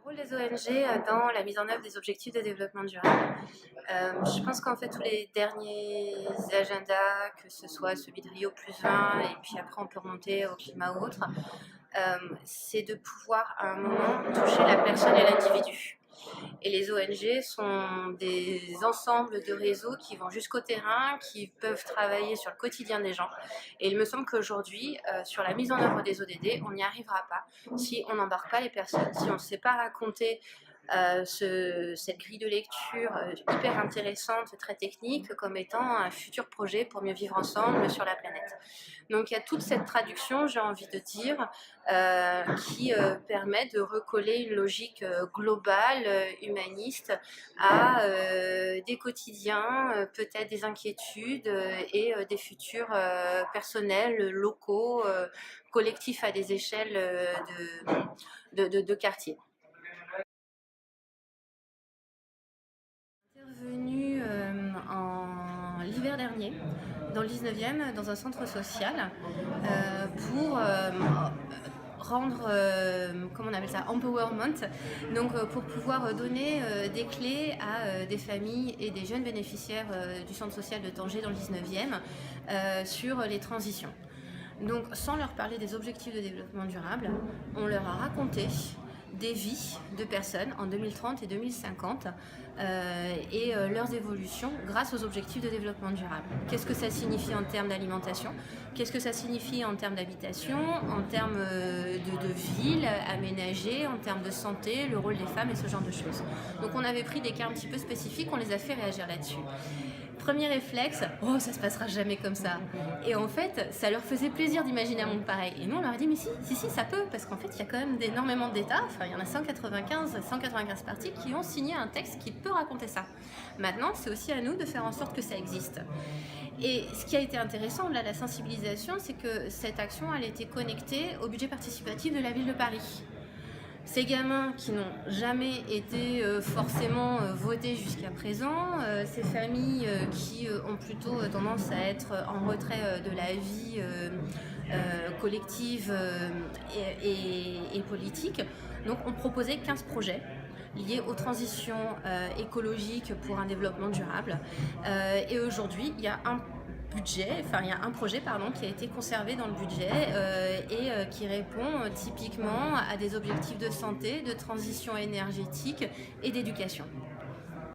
Rôle des ONG dans la mise en œuvre des objectifs de développement durable. Je pense qu'en fait tous les derniers agendas, que ce soit celui de Rio+20 et puis après on peut remonter au climat ou autre, c'est de pouvoir à un moment toucher la personne et l'individu. Et les ONG sont des ensembles de réseaux qui vont jusqu'au terrain, qui peuvent travailler sur le quotidien des gens. Et il me semble qu'aujourd'hui, sur la mise en œuvre des ODD, on n'y arrivera pas si on n'embarque pas les personnes, si on ne sait pas raconter cette grille de lecture hyper intéressante, très technique, comme étant un futur projet pour mieux vivre ensemble sur la planète. Donc il y a toute cette traduction, j'ai envie de dire, qui permet de recoller une logique globale, humaniste, à des quotidiens, peut-être des inquiétudes et des futurs personnels, locaux, collectifs à des échelles de quartier. Intervenue en l'hiver dernier dans le 19e, dans un centre social, pour rendre, comment on appelle ça, empowerment, donc pour pouvoir donner des clés à des familles et des jeunes bénéficiaires du centre social de Tanger dans le 19e sur les transitions. Donc sans leur parler des objectifs de développement durable, on leur a raconté des vies de personnes en 2030 et 2050 et leurs évolutions grâce aux objectifs de développement durable. Qu'est-ce que ça signifie en termes d'alimentation? Qu'est-ce que ça signifie en termes d'habitation, en termes de villes aménagées, en termes de santé, le rôle des femmes et ce genre de choses. Donc on avait pris des cas un petit peu spécifiques, on les a fait réagir là-dessus. Premier réflexe, oh ça se passera jamais comme ça. Et en fait, ça leur faisait plaisir d'imaginer un monde pareil. Et nous on leur a dit mais si ça peut, parce qu'en fait il y a quand même énormément d'États, enfin il y en a 195 parties qui ont signé un texte qui peut raconter ça. Maintenant c'est aussi à nous de faire en sorte que ça existe. Et ce qui a été intéressant au-delà de la sensibilisation, c'est que cette action elle a été connectée au budget participatif de la ville de Paris. Ces gamins qui n'ont jamais été forcément votés jusqu'à présent, ces familles qui ont plutôt tendance à être en retrait de la vie collective et politique. Donc on proposait 15 projets liés aux transitions écologiques pour un développement durable. Et aujourd'hui, il y a un projet qui a été conservé dans le budget et qui répond typiquement à des objectifs de santé, de transition énergétique et d'éducation.